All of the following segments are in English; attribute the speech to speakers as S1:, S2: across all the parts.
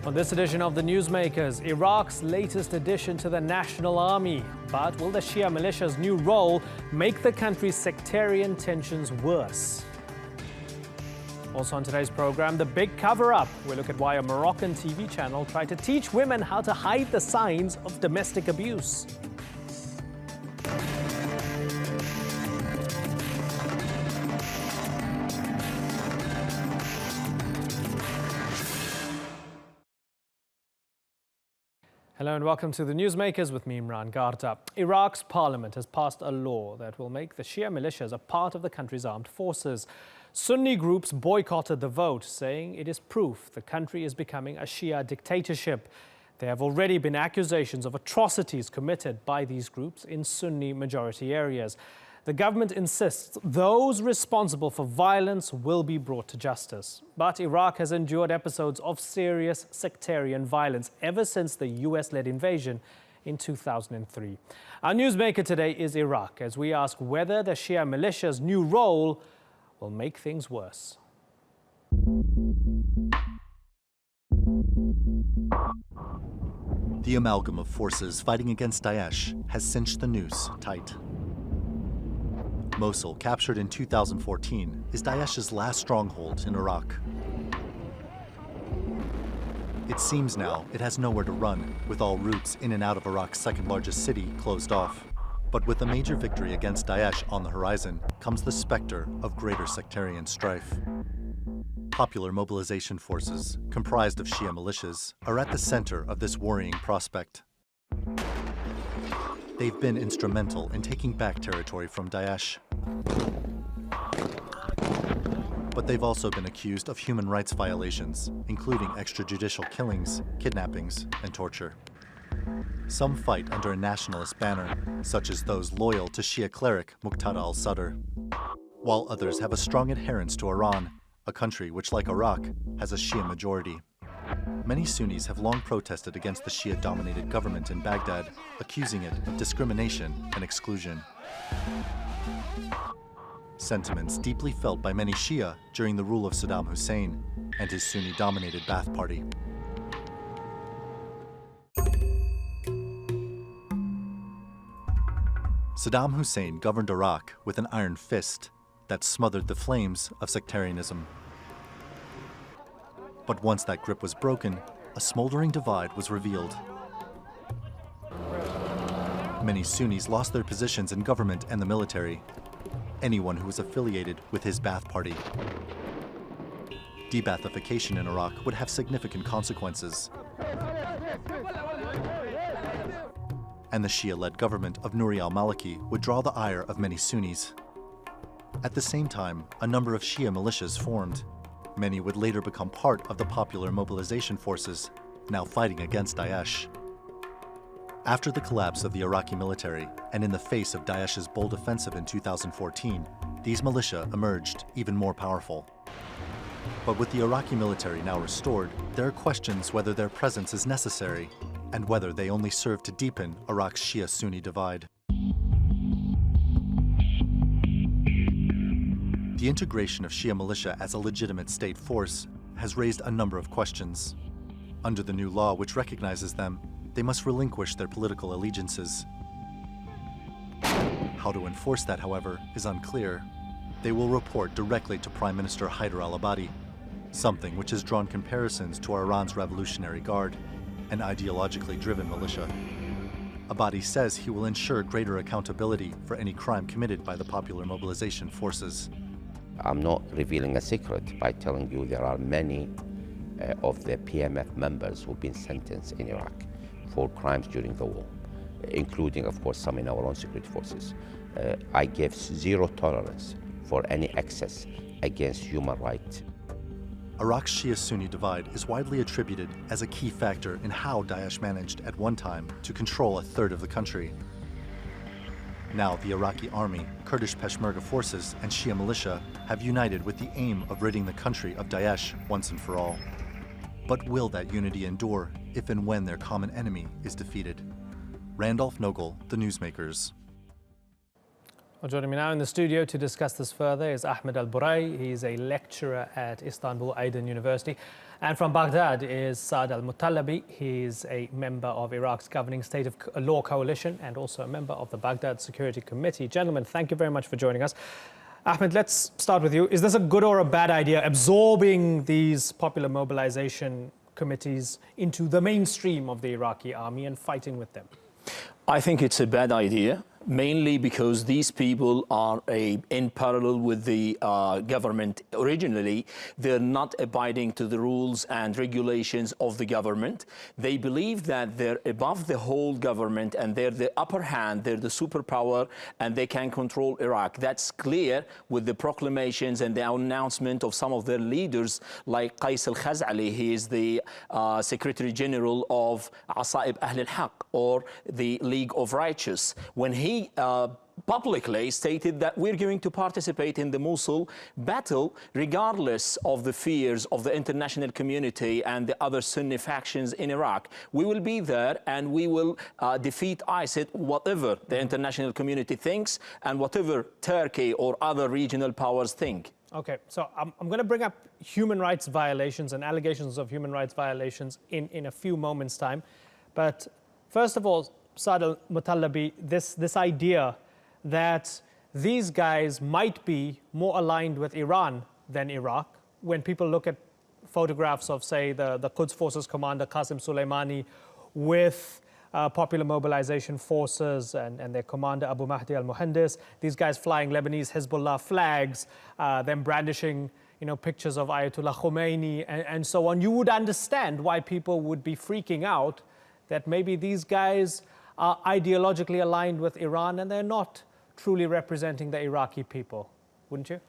S1: On this edition of the Newsmakers, Iraq's latest addition to the national army. But will the Shia militia's new role make the country's sectarian tensions worse? Also on today's program, the big cover-up. We'll look at why a Moroccan TV channel tried to teach women how to hide the signs of domestic abuse. Hello and welcome to the Newsmakers with me, Imran Garta. Iraq's parliament has passed a law that will make the Shia militias a part of the country's armed forces. Sunni groups boycotted the vote, saying it is proof the country is becoming a Shia dictatorship. There have already been accusations of atrocities committed by these groups in Sunni majority areas. The government insists those responsible for violence will be brought to justice. But Iraq has endured episodes of serious sectarian violence ever since the US-led invasion in 2003. Our newsmaker today is Iraq, as we ask whether the Shia militia's new role will make things worse.
S2: The amalgam of forces fighting against Daesh has cinched the noose tight. Mosul, captured in 2014, is Daesh's last stronghold in Iraq. It seems now it has nowhere to run, with all routes in and out of Iraq's second-largest city closed off. But with a major victory against Daesh on the horizon comes the specter of greater sectarian strife. Popular mobilization forces, comprised of Shia militias, are at the center of this worrying prospect. They've been instrumental in taking back territory from Daesh. But they've also been accused of human rights violations, including extrajudicial killings, kidnappings, and torture. Some fight under a nationalist banner, such as those loyal to Shia cleric Muqtada al-Sadr, while others have a strong adherence to Iran, a country which, like Iraq, has a Shia majority. Many Sunnis have long protested against the Shia-dominated government in Baghdad, accusing it of discrimination and exclusion. Sentiments deeply felt by many Shia during the rule of Saddam Hussein and his Sunni-dominated Ba'ath Party. Saddam Hussein governed Iraq with an iron fist that smothered the flames of sectarianism. But once that grip was broken, a smoldering divide was revealed. Many Sunnis lost their positions in government and the military. Anyone who was affiliated with his Ba'ath Party. De-Ba'athification in Iraq would have significant consequences. And the Shia-led government of Nouri al-Maliki would draw the ire of many Sunnis. At the same time, a number of Shia militias formed. Many would later become part of the popular mobilization forces, now fighting against Daesh. After the collapse of the Iraqi military, and in the face of Daesh's bold offensive in 2014, these militia emerged even more powerful. But with the Iraqi military now restored, there are questions whether their presence is necessary, and whether they only serve to deepen Iraq's Shia-Sunni divide. The integration of Shia militia as a legitimate state force has raised a number of questions. Under the new law which recognizes them, they must relinquish their political allegiances. How to enforce that, however, is unclear. They will report directly to Prime Minister Haider al-Abadi, something which has drawn comparisons to Iran's Revolutionary Guard, an ideologically driven militia. Abadi says he will ensure greater accountability for any crime committed by the popular mobilization forces.
S3: I'm not revealing a secret by telling you there are many of the PMF members who've been sentenced in Iraq for crimes during the war, including, of course, some in our own security forces. I give zero tolerance for any excess against human rights.
S2: Iraq's Shia-Sunni divide is widely attributed as a key factor in how Daesh managed at one time to control a third of the country. Now the Iraqi army, Kurdish Peshmerga forces, and Shia militia have united with the aim of ridding the country of Daesh once and for all. But will that unity endure if and when their common enemy is defeated? Randolph Nogel, The Newsmakers.
S1: Well, joining me now in the studio to discuss this further is Ahmed al-Burai. He's a lecturer at Istanbul Aydın University. And from Baghdad is Saad al-Mutalabi. He's a member of Iraq's governing state of law coalition and also a member of the Baghdad Security Committee. Gentlemen, thank you very much for joining us. Ahmed, let's start with you. Is this a good or a bad idea, absorbing these popular mobilization committees into the mainstream of the Iraqi army and fighting with them?
S4: I think it's a bad idea, mainly because these people are in parallel with the government. Originally, they're not abiding to the rules and regulations of the government. They believe that they're above the whole government and they're the upper hand, they're the superpower, and they can control Iraq. That's clear with the proclamations and the announcement of some of their leaders, like Qais al-Khazali. He is the Secretary General of Asaib Ahl al-Haq, or the League of Righteous. When he publicly stated that we're going to participate in the Mosul battle regardless of the fears of the international community and the other Sunni factions in Iraq. We will be there and we will defeat ISIS, whatever the international community thinks and whatever Turkey or other regional powers think.
S1: Okay, so I'm going to bring up human rights violations and allegations of human rights violations in a few moments' time. But first of all, Saad al-Mutalabi, this idea that these guys might be more aligned with Iran than Iraq. When people look at photographs of, say, the Quds Forces commander Qasem Soleimani with popular mobilization forces and their commander Abu Mahdi al-Muhandis, these guys flying Lebanese Hezbollah flags, them brandishing pictures of Ayatollah Khomeini and so on, you would understand why people would be freaking out that maybe these guys are ideologically aligned with Iran and they're not truly representing the Iraqi people, wouldn't you?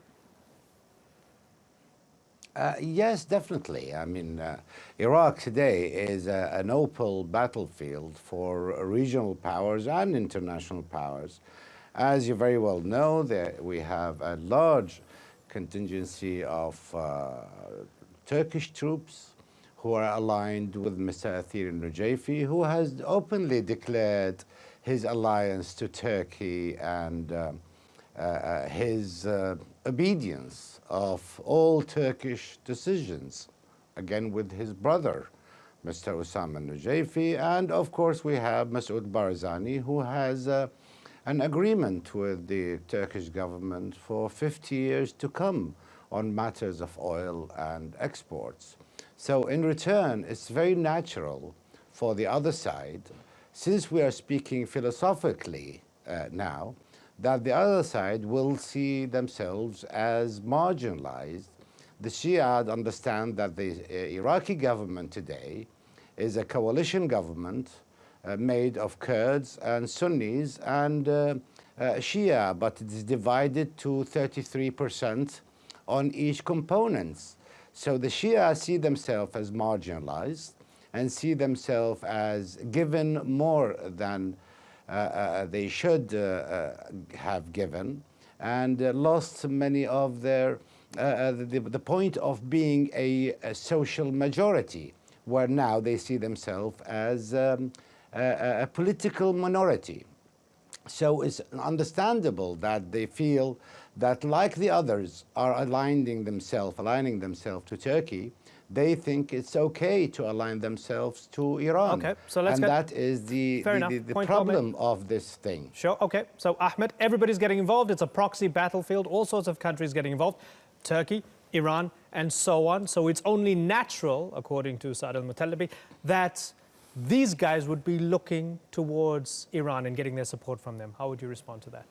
S5: Yes, definitely. I mean, Iraq today is an open battlefield for regional powers and international powers. As you very well know, we have a large contingency of Turkish troops who are aligned with Mr. Athir al-Nujayfi, who has openly declared his alliance to Turkey and his obedience of all Turkish decisions, again with his brother, Mr. Osama al-Nujayfi. And of course we have Masoud Barzani, who has an agreement with the Turkish government for 50 years to come on matters of oil and exports. So in return, it's very natural for the other side, since we are speaking philosophically now, that the other side will see themselves as marginalized. The Shia understand that the Iraqi government today is a coalition government made of Kurds and Sunnis and Shia, but it is divided to 33% on each component. So the Shia see themselves as marginalized and see themselves as given more than they should have given, and lost many of their, the point of being a social majority, where now they see themselves as a political minority. So it's understandable that they feel that, like the others are aligning themselves to Turkey, they think it's okay to align themselves to Iran.
S1: Okay, so let's
S5: and that is the problem of this thing.
S1: Sure, okay. So Ahmed, everybody's getting involved. It's a proxy battlefield, all sorts of countries getting involved. Turkey, Iran, and so on. So it's only natural, according to Saad al-Mutalabi, that these guys would be looking towards Iran and getting their support from them. How would you respond to that?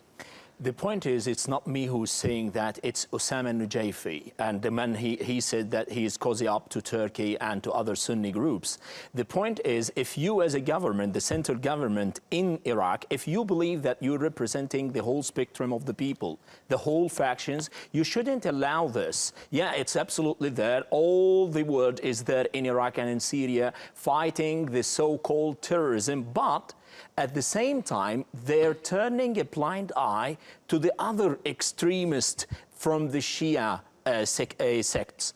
S4: The point is, it's not me who's saying that, it's Osama al-Nujayfi. And the man, he said that he is cozy up to Turkey and to other Sunni groups. The point is, if you as a government, the central government in Iraq, if you believe that you're representing the whole spectrum of the people, the whole factions, you shouldn't allow this. Yeah, it's absolutely there. All the word is there in Iraq and in Syria, fighting the so-called terrorism, but at the same time, they're turning a blind eye to the other extremists from the Shia sects.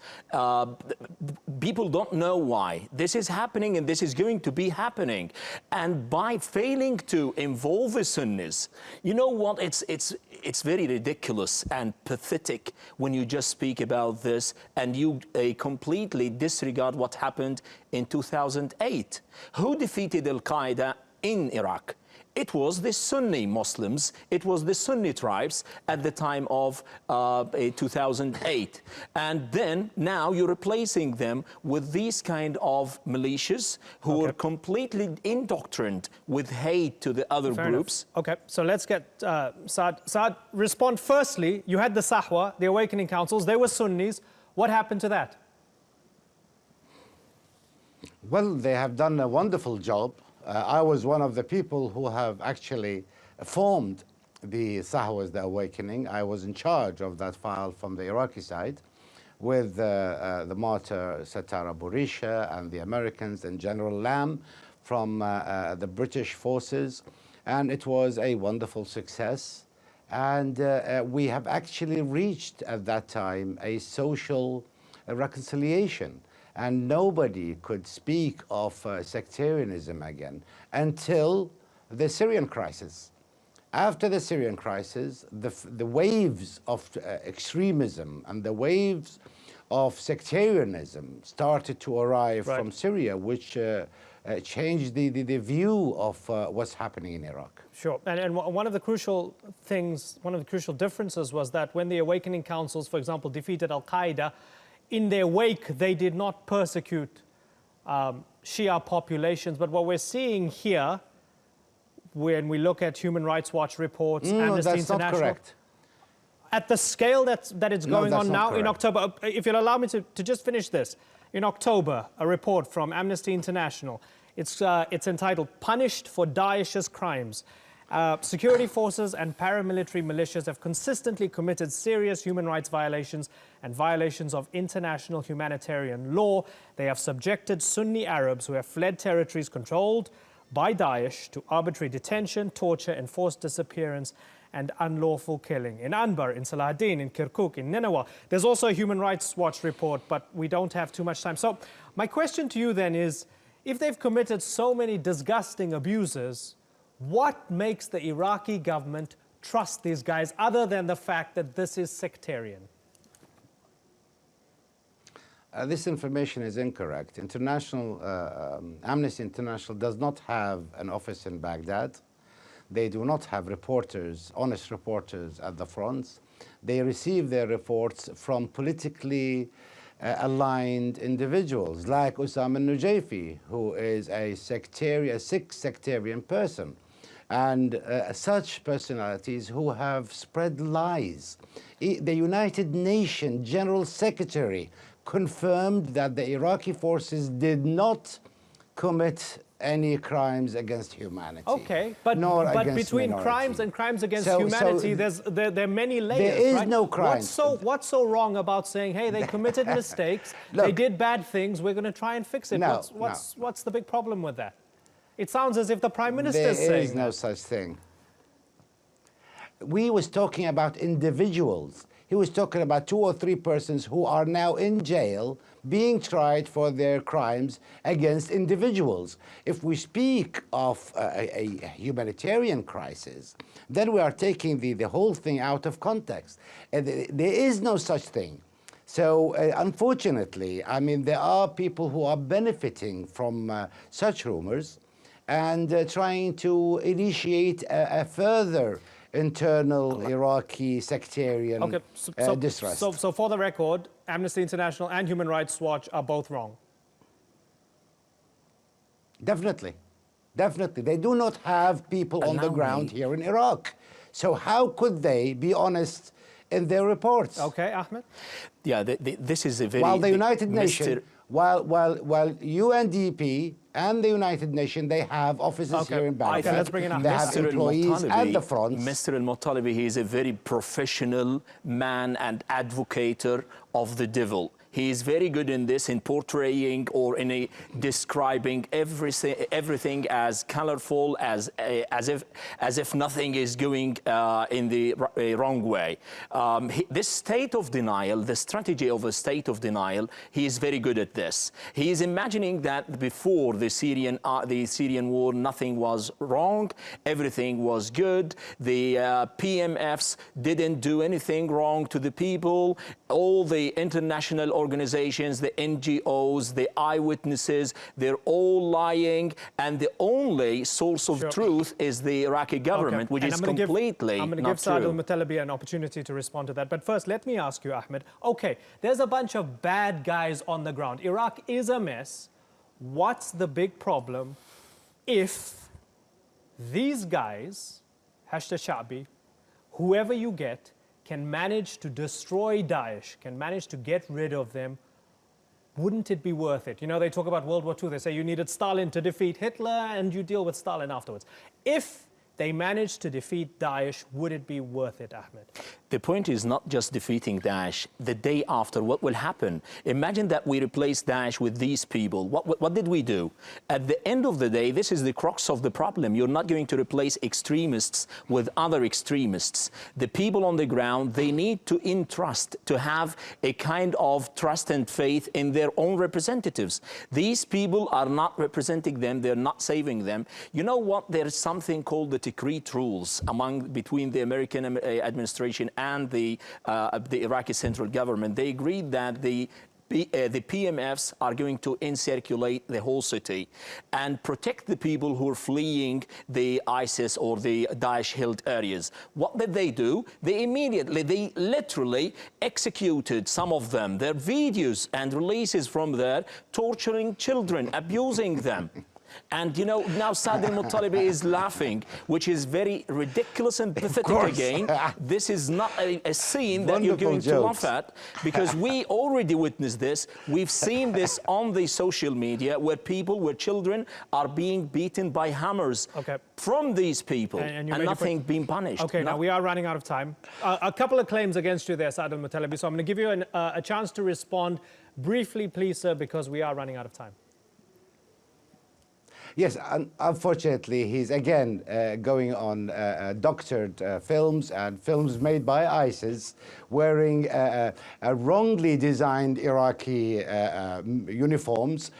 S4: People don't know why. This is happening and this is going to be happening. And by failing to involve the Sunnis, you know what, it's very ridiculous and pathetic when you just speak about this and you completely disregard what happened in 2008. Who defeated al-Qaeda in Iraq? It was the Sunni Muslims, it was the Sunni tribes at the time of 2008. And then now you're replacing them with these kind of militias who are completely indoctrined with hate to the other groups.
S1: Okay, so let's get Saad. Saad, respond firstly. You had the Sahwa, the Awakening Councils, they were Sunnis. What happened to that?
S5: Well, they have done a wonderful job. I was one of the people who have actually formed the Sahwas, the Awakening. I was in charge of that file from the Iraqi side with the martyr Sattar Abu Risha and the Americans and General Lamb from the British forces. And it was a wonderful success. And we have actually reached at that time a social reconciliation. And nobody could speak of sectarianism again until the Syrian crisis. After the Syrian crisis, the waves of extremism and the waves of sectarianism started to arrive from Syria, which changed the view of what's happening in Iraq.
S1: Sure, and one of the crucial things, one of the crucial differences was that when the Awakening Councils, for example, defeated al-Qaeda, in their wake, they did not persecute Shia populations. But what we're seeing here, when we look at Human Rights Watch reports, Amnesty International...
S5: That's not correct.
S1: At the scale that it's going on now in October, if you'll allow me to just finish this. In October, a report from Amnesty International, it's entitled, Punished for Daesh's Crimes. Security forces and paramilitary militias have consistently committed serious human rights violations and violations of international humanitarian law. They have subjected Sunni Arabs who have fled territories controlled by Daesh to arbitrary detention, torture, enforced disappearance, and unlawful killing. In Anbar, in Salahuddin, in Kirkuk, in Nineveh. There's also a Human Rights Watch report, but we don't have too much time. So my question to you then is, if they've committed so many disgusting abuses, what makes the Iraqi government trust these guys other than the fact that this is sectarian?
S5: This information is incorrect. Amnesty International does not have an office in Baghdad. They do not have reporters, honest reporters at the fronts. They receive their reports from politically aligned individuals like Usama al-Nujayfi, who is a Sikh sectarian person. And such personalities who have spread lies. The United Nations General Secretary confirmed that the Iraqi forces did not commit any crimes against humanity.
S1: Okay, but between crimes and crimes against humanity, there are many layers.
S5: There is no crime.
S1: What's so wrong about saying, hey, they committed mistakes,
S5: Look,
S1: they did bad things, we're going to try and fix it?
S5: No,
S1: what's the big problem with that? It sounds as if the Prime Minister is saying
S5: there is no such thing. We was talking about individuals. He was talking about 2 or 3 persons who are now in jail being tried for their crimes against individuals. If we speak of a humanitarian crisis, then we are taking the whole thing out of context. There is no such thing. So unfortunately, I mean, there are people who are benefiting from such rumors and trying to initiate a further internal Iraqi sectarian distrust.
S1: So for the record, Amnesty International and Human Rights Watch are both wrong.
S5: Definitely. Definitely. They do not have people on the ground here in Iraq. So how could they be honest in their reports?
S1: Okay, Ahmed?
S4: Yeah, this is a very...
S5: While the United Nations, while UNDP and the United Nations, they have offices here in Baghdad.
S1: Let's bring it up.
S5: They have employees at the front.
S4: Mr. al-Muttalibi, he is a very professional man and advocator of the devil. He is very good in this, in portraying or in describing everything as colorful, as if nothing is going in the wrong way. This state of denial, the strategy of a state of denial, he is very good at this. He is imagining that before the Syrian war, nothing was wrong, everything was good. The PMFs didn't do anything wrong to the people. All the international organizations, the NGOs, the eyewitnesses, they're all lying, and the only source of truth is the Iraqi government, which is completely
S1: I'm going to give Saad al-Mutalabi an opportunity to respond to that. But first, let me ask you, Ahmed. Okay, there's a bunch of bad guys on the ground. Iraq is a mess. What's the big problem if these guys, Hashd-e-Sha'bi, whoever you get, can manage to destroy Daesh, can manage to get rid of them? Wouldn't it be worth it? You know, they talk about World War II. They say you needed Stalin to defeat Hitler and you deal with Stalin afterwards. If they managed to defeat Daesh, would it be worth it, Ahmed?
S4: The point is not just defeating Daesh. The day after, what will happen? Imagine that we replace Daesh with these people. What did we do? At the end of the day, this is the crux of the problem. You're not going to replace extremists with other extremists. The people on the ground, they need to entrust, to have a kind of trust and faith in their own representatives. These people are not representing them. They're not saving them. You know what? There's something called the Tikrit rules between the American administration and the Iraqi central government. They agreed that the PMFs are going to encirculate the whole city and protect the people who are fleeing the ISIS or the Daesh-held areas. What did they do? They literally executed some of them. Their videos and releases from there, torturing children, abusing them. And, you know, now Saad al-Mutalabi is laughing, which is very ridiculous and pathetic again. This is not a scene that you're going to laugh at, because we already witnessed this. We've seen this on the social media where children are being beaten by hammers from these people and nothing being punished.
S1: Okay, now we are running out of time. A couple of claims against you there, Saad al-Mutalabi, so I'm going to give you a chance to respond briefly, please, sir, because we are running out of time.
S5: Yes, unfortunately, he's again going on doctored films and films made by ISIS wearing wrongly designed Iraqi uniforms,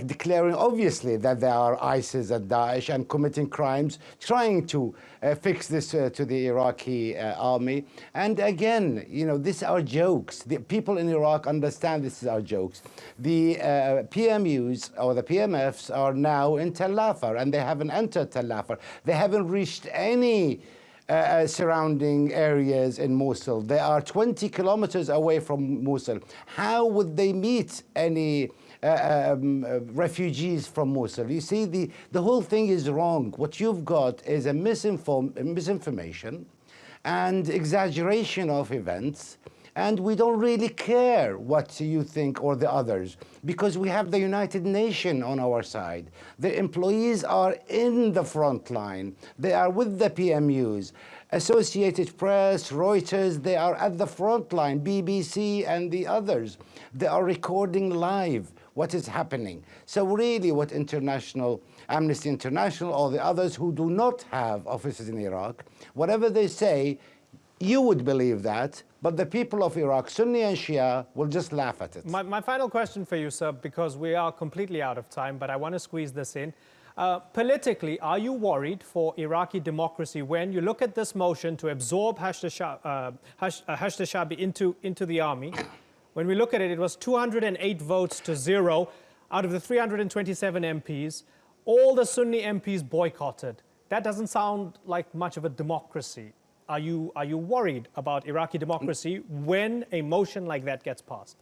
S5: declaring obviously that they are ISIS and Daesh and committing crimes, trying to fix this to the Iraqi army. And again, you know, these are jokes. The people in Iraq understand this is our jokes. The PMUs or the PMFs are now in Tel Afar, and they haven't entered Tel Afar. They haven't reached any surrounding areas in Mosul. They are 20 kilometers away from Mosul. How would they meet any refugees from Mosul? You see, the whole thing is wrong. What you've got is a misinformation and exaggeration of events. And we don't really care what you think or the others, because we have the United Nations on our side. The employees are in the front line. They are with the PMUs. Associated Press, Reuters, they are at the front line, BBC and the others. They are recording live what is happening. So really what Amnesty International or the others who do not have offices in Iraq, whatever they say, you would believe that, but the people of Iraq, Sunni and Shia, will just laugh at it.
S1: My final question for you, sir, because we are completely out of time, but I want to squeeze this in. Politically, are you worried for Iraqi democracy when you look at this motion to absorb Hashd-e-Sha'bi into the army? When we look at it, it was 208 votes to 0 out of the 327 MPs. All the Sunni MPs boycotted. That doesn't sound like much of a democracy. Are you worried about Iraqi democracy when a motion like that gets passed?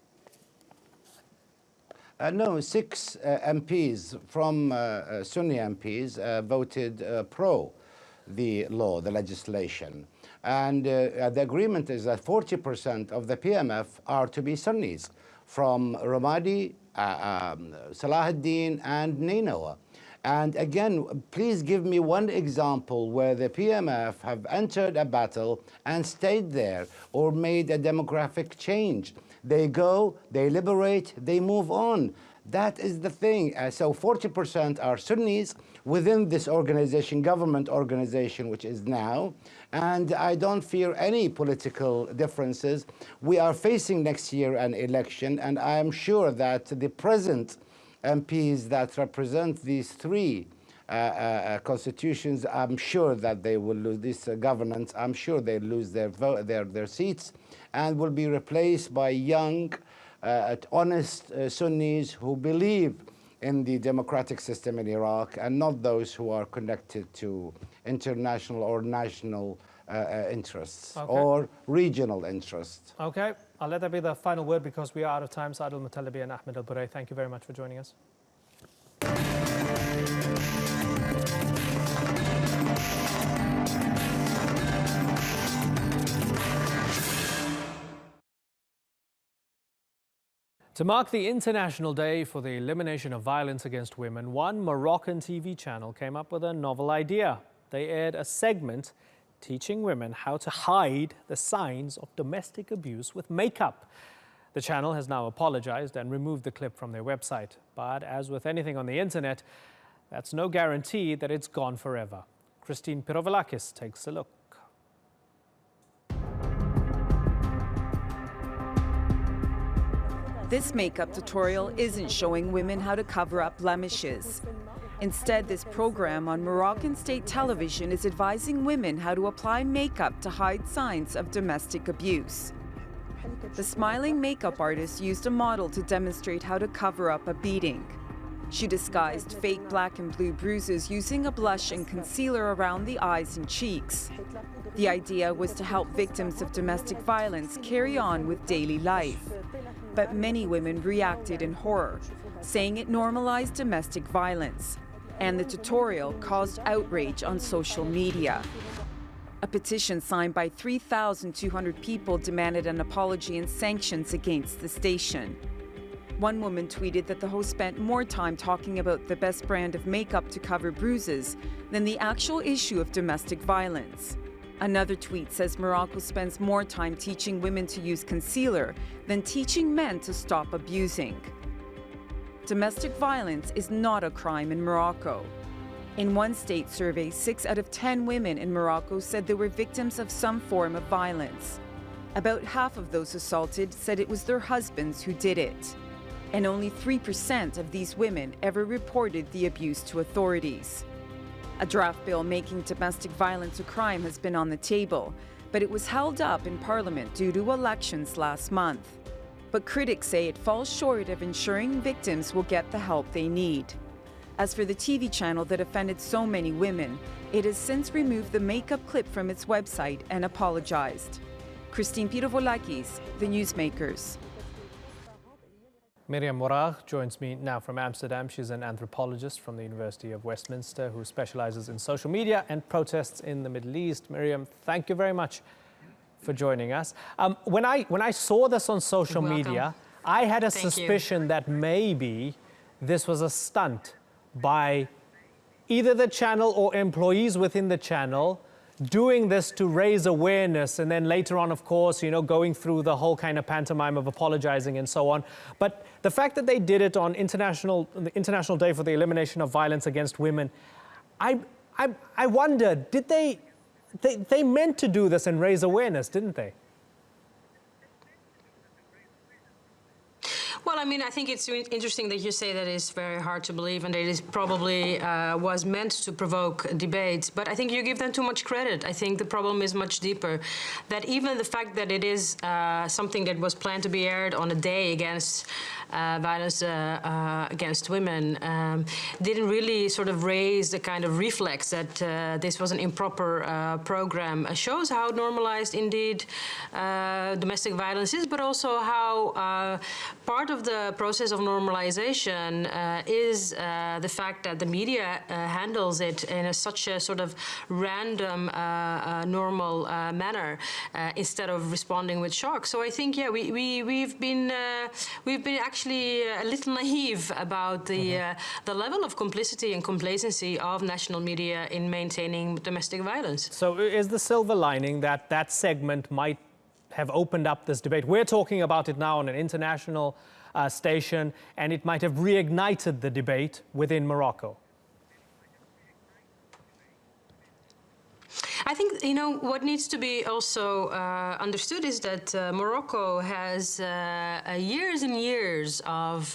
S5: No, 6 MPs from Sunni MPs voted pro the law, the legislation. And the agreement is that 40% of the PMF are to be Sunnis from Ramadi, Salahuddin and Nineveh. And again, please give me one example where the PMF have entered a battle and stayed there or made a demographic change. They go, they liberate, they move on. That is the thing. So 40% are Sunnis within this organization, government organization, which is now. And I don't fear any political differences. We are facing next year an election, and I am sure that the present MPs that represent these three constitutions, I'm sure that they will lose this governance. I'm sure they lose their seats and will be replaced by young, honest Sunnis who believe in the democratic system in Iraq and not those who are connected to international or national interests or regional interests.
S1: Okay, I'll let that be the final word because we are out of time. Saad al-Mutalabi and Ahmed al-Burai, thank you very much for joining us. To mark the International Day for the Elimination of Violence Against Women, one Moroccan TV channel came up with a novel idea. They aired a segment teaching women how to hide the signs of domestic abuse with makeup. The channel has now apologized and removed the clip from their website. But as with anything on the internet, that's no guarantee that it's gone forever. Christine Pirovalakis takes a look.
S6: This makeup tutorial isn't showing women how to cover up blemishes. Instead, this program on Moroccan state television is advising women how to apply makeup to hide signs of domestic abuse. The smiling makeup artist used a model to demonstrate how to cover up a beating. She disguised fake black and blue bruises using a blush and concealer around the eyes and cheeks. The idea was to help victims of domestic violence carry on with daily life. But many women reacted in horror, saying it normalized domestic violence. And the tutorial caused outrage on social media. A petition signed by 3,200 people demanded an apology and sanctions against the station. One woman tweeted that the host spent more time talking about the best brand of makeup to cover bruises than the actual issue of domestic violence. Another tweet says Morocco spends more time teaching women to use concealer than teaching men to stop abusing. Domestic violence is not a crime in Morocco. In one state survey, 6 out of 10 women in Morocco said they were victims of some form of violence. About half of those assaulted said it was their husbands who did it. And only 3% of these women ever reported the abuse to authorities. A draft bill making domestic violence a crime has been on the table, but it was held up in Parliament due to elections last month. But critics say it falls short of ensuring victims will get the help they need. As for the TV channel that offended so many women, it has since removed the makeup clip from its website and apologized. Christine Pirovalakis, The Newsmakers.
S1: Miriam Morag joins me now from Amsterdam. She's an anthropologist from the University of Westminster who specializes in social media and protests in the Middle East. Miriam, thank you very much for joining us. When I saw this on social media, I had a suspicion that maybe this was a stunt by either the channel or employees within the channel doing this to raise awareness, and then later on, of course, you know, going through the whole kind of pantomime of apologizing and so on. But the fact that they did it on the International Day for the Elimination of Violence Against Women, I wonder, did they meant to do this and raise awareness, didn't they?
S7: Well, I mean, I think it's interesting that you say that it's very hard to believe and that it probably was meant to provoke debate. But I think you give them too much credit. I think the problem is much deeper. That even the fact that it is something that was planned to be aired on a day against violence against women didn't really sort of raise the kind of reflex that this was an improper program. Shows how normalized indeed domestic violence is, but also how part of the process of normalization is the fact that the media handles it in such a sort of random, normal manner instead of responding with shock. So I think, yeah, we've been actually a little naive about the level of complicity and complacency of national media in maintaining domestic violence.
S1: So is the silver lining that that segment might have opened up this debate? We're talking about it now on an international station, and it might have reignited the debate within Morocco.
S7: I think, you know, what needs to be also understood is that Morocco has years and years of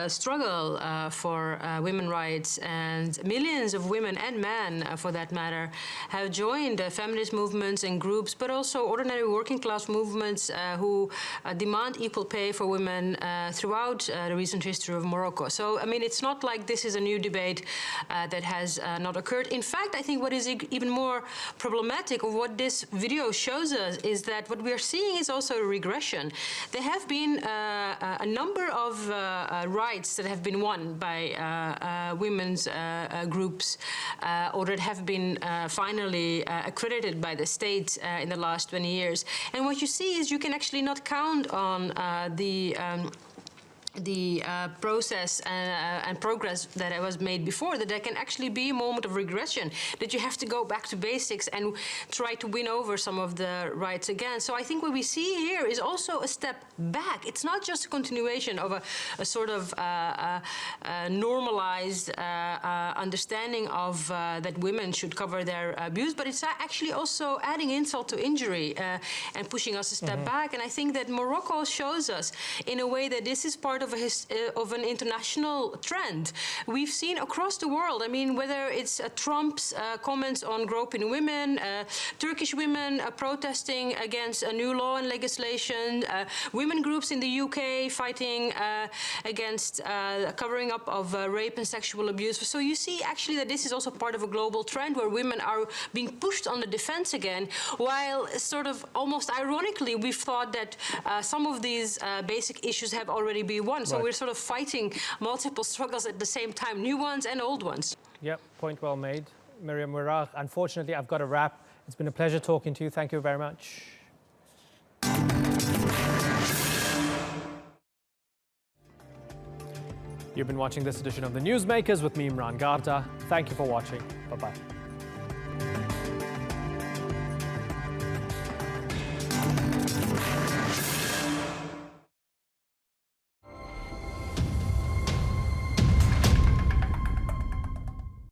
S7: struggle for women's rights, and millions of women and men, for that matter, have joined feminist movements and groups, but also ordinary working class movements who demand equal pay for women throughout the recent history of Morocco. So, I mean, it's not like this is a new debate that has not occurred. In fact, I think what is even more problematic of what this video shows us is that what we are seeing is also a regression. There have been a number of rights that have been won by women's groups or that have been finally accredited by the state in the last 20 years. And what you see is you can actually not count on the process and progress that was made before, that there can actually be a moment of regression, that you have to go back to basics and try to win over some of the rights again. So I think what we see here is also a step back. It's not just a continuation of a sort of normalized understanding of that women should cover their abuse, but it's actually also adding insult to injury and pushing us a step back. And I think that Morocco shows us in a way that this is part of an international trend. We've seen across the world, I mean, whether it's Trump's comments on groping women, Turkish women protesting against a new law and legislation, women groups in the UK fighting against covering up of rape and sexual abuse. So you see actually that this is also part of a global trend where women are being pushed on the defense again, while sort of almost ironically we've thought that some of these basic issues have already been won. So we're sort of fighting multiple struggles at the same time, new ones and old ones.
S1: Yep, point well made. Miriam Wiraq, unfortunately, I've got to wrap. It's been a pleasure talking to you. Thank you very much. You've been watching this edition of the Newsmakers with me, Imran Garda. Thank you for watching. Bye-bye.